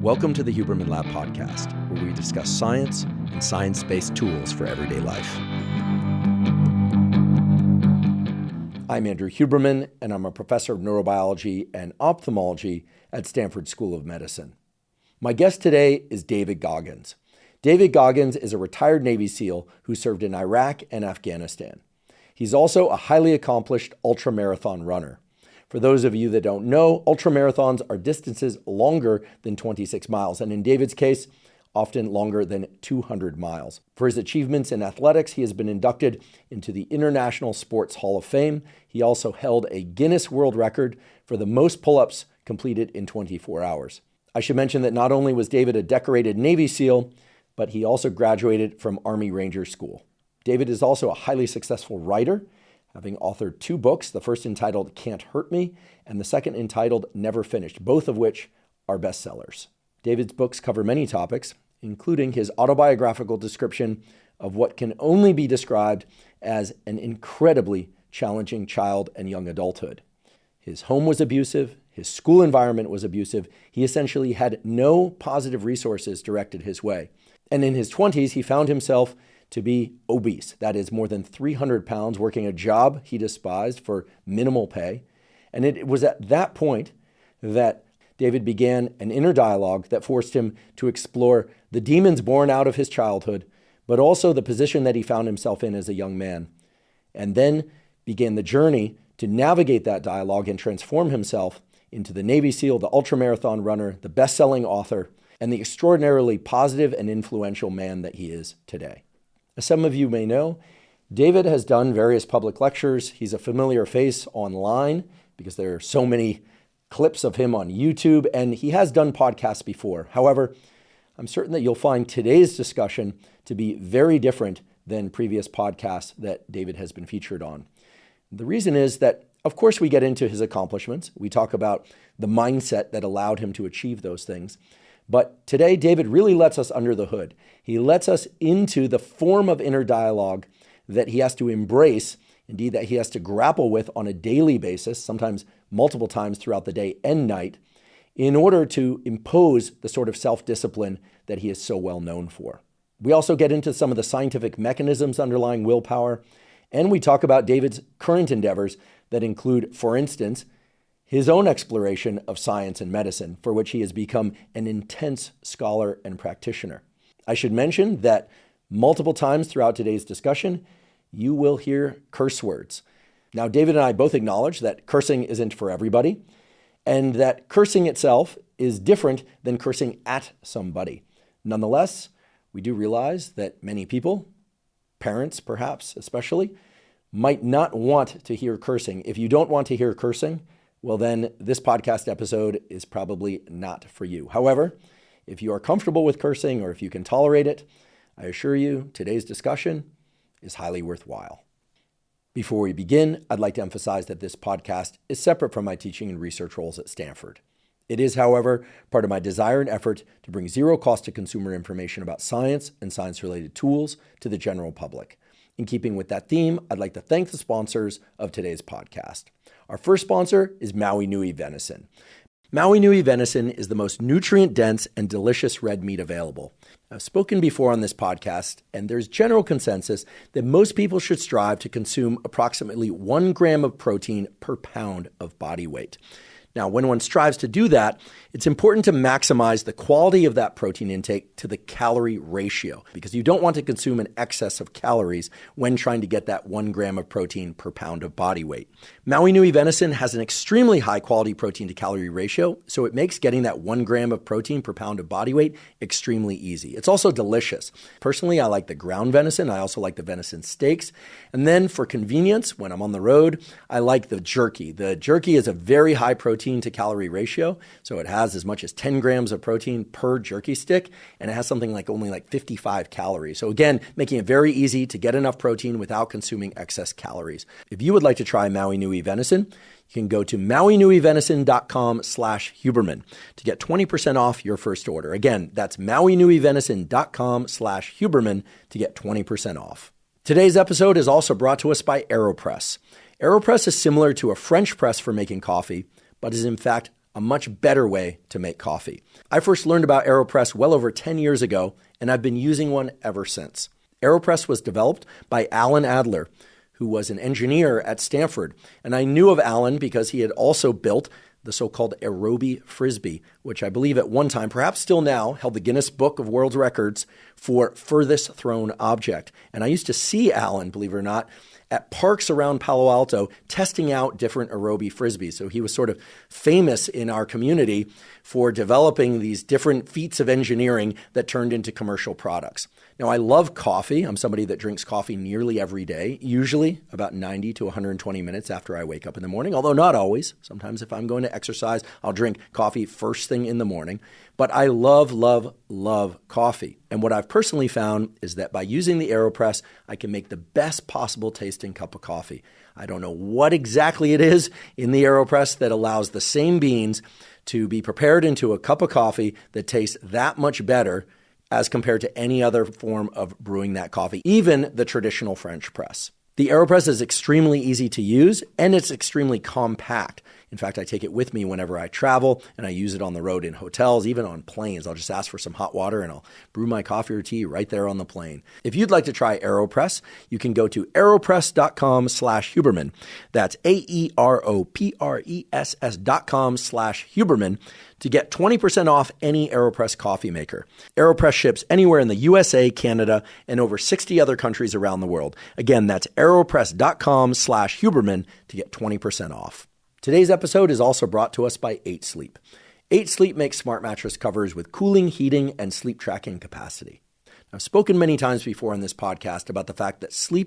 Welcome to the Huberman Lab podcast, where we discuss science and science-based tools for everyday life. I'm Andrew Huberman, and I'm a professor of neurobiology and ophthalmology at Stanford School of Medicine. My guest today is David Goggins. David Goggins is a retired Navy SEAL who served in Iraq and Afghanistan. He's also a highly accomplished ultramarathon runner. For those of you that don't know, ultramarathons are distances longer than 26 miles, and in David's case, often longer than 200 miles. For his achievements in athletics, he has been inducted into the International Sports Hall of Fame. He also held a Guinness World Record for the most pull-ups completed in 24 hours. I should mention that not only was David a decorated Navy SEAL, but he also graduated from Army Ranger School. David is also a highly successful writer, having authored 2 books, the first entitled Can't Hurt Me, and the second entitled Never Finished, both of which are bestsellers. David's books cover many topics, including his autobiographical description of what can only be described as an incredibly challenging child and young adulthood. His home was abusive, his school environment was abusive, he essentially had no positive resources directed his way. And in his 20s, he found himself to be obese, that is more than 300 pounds, working a job he despised for minimal pay. And it was at that point that David began an inner dialogue that forced him to explore the demons born out of his childhood, but also the position that he found himself in as a young man. And then began the journey to navigate that dialogue and transform himself into the Navy SEAL, the ultramarathon runner, the best-selling author, and the extraordinarily positive and influential man that he is today. As some of you may know, David has done various public lectures. He's a familiar face online because there are so many clips of him on YouTube, and he has done podcasts before. However, I'm certain that you'll find today's discussion to be very different than previous podcasts that David has been featured on. The reason is that, of course, we get into his accomplishments. We talk about the mindset that allowed him to achieve those things. But today, David really lets us under the hood. He lets us into the form of inner dialogue that he has to embrace, indeed that he has to grapple with on a daily basis, sometimes multiple times throughout the day and night, in order to impose the sort of self-discipline that he is so well known for. We also get into some of the scientific mechanisms underlying willpower, and we talk about David's current endeavors that include, for instance, his own exploration of science and medicine, for which he has become an intense scholar and practitioner. I should mention that multiple times throughout today's discussion, you will hear curse words. Now, David and I both acknowledge that cursing isn't for everybody, and that cursing itself is different than cursing at somebody. Nonetheless, we do realize that many people, parents perhaps especially, might not want to hear cursing. If you don't want to hear cursing, well then this podcast episode is probably not for you. However, if you are comfortable with cursing or if you can tolerate it, I assure you today's discussion is highly worthwhile. Before we begin, I'd like to emphasize that this podcast is separate from my teaching and research roles at Stanford. It is, however, part of my desire and effort to bring zero cost to consumer information about science and science-related tools to the general public. In keeping with that theme, I'd like to thank the sponsors of today's podcast. Our first sponsor is Maui Nui Venison. Maui Nui venison is the most nutrient-dense and delicious red meat available. I've spoken before on this podcast, and there's general consensus that most people should strive to consume approximately 1 gram of protein per pound of body weight. Now, when one strives to do that, it's important to maximize the quality of that protein intake to the calorie ratio, because you don't want to consume an excess of calories when trying to get that 1 gram of protein per pound of body weight. Maui Nui venison has an extremely high quality protein to calorie ratio, so it makes getting that 1 gram of protein per pound of body weight extremely easy. It's also delicious. Personally, I like the ground venison. I also like the venison steaks. And then for convenience, when I'm on the road, I like the jerky. The jerky is a very high protein to calorie ratio. So it has as much as 10 grams of protein per jerky stick, and it has something like only 55 calories. So again, making it very easy to get enough protein without consuming excess calories. If you would like to try Maui Nui venison, you can go to mauinuivenison.com/Huberman to get 20% off your first order. Again, that's mauinuivenison.com/Huberman to get 20% off. Today's episode is also brought to us by AeroPress. AeroPress is similar to a French press for making coffee, but is in fact a much better way to make coffee. I first learned about AeroPress well over 10 years ago, and I've been using one ever since. AeroPress was developed by Alan Adler, who was an engineer at Stanford. And I knew of Alan because he had also built the so-called Aerobi Frisbee, which I believe at one time, perhaps still now, held the Guinness Book of World Records for furthest thrown object. And I used to see Alan, believe it or not, at parks around Palo Alto testing out different Aerobi Frisbees. So he was sort of famous in our community for developing these different feats of engineering that turned into commercial products. Now, I love coffee. I'm somebody that drinks coffee nearly every day, usually about 90 to 120 minutes after I wake up in the morning, although not always. Sometimes if I'm going to exercise, I'll drink coffee first thing in the morning. But I love, love, love coffee. And what I've personally found is that by using the AeroPress, I can make the best possible tasting cup of coffee. I don't know what exactly it is in the AeroPress that allows the same beans to be prepared into a cup of coffee that tastes that much better as compared to any other form of brewing that coffee, even the traditional French press. The AeroPress is extremely easy to use, and it's extremely compact. In fact, I take it with me whenever I travel, and I use it on the road in hotels, even on planes. I'll just ask for some hot water, and I'll brew my coffee or tea right there on the plane. If you'd like to try AeroPress, you can go to aeropress.com/Huberman. That's AEROPRESS.com/Huberman to get 20% off any AeroPress coffee maker. AeroPress ships anywhere in the USA, Canada, and over 60 other countries around the world. Again, that's aeropress.com/Huberman to get 20% off. Today's episode is also brought to us by 8 Sleep. 8 Sleep makes smart mattress covers with cooling, heating, and sleep tracking capacity. I've spoken many times before on this podcast about the fact that sleep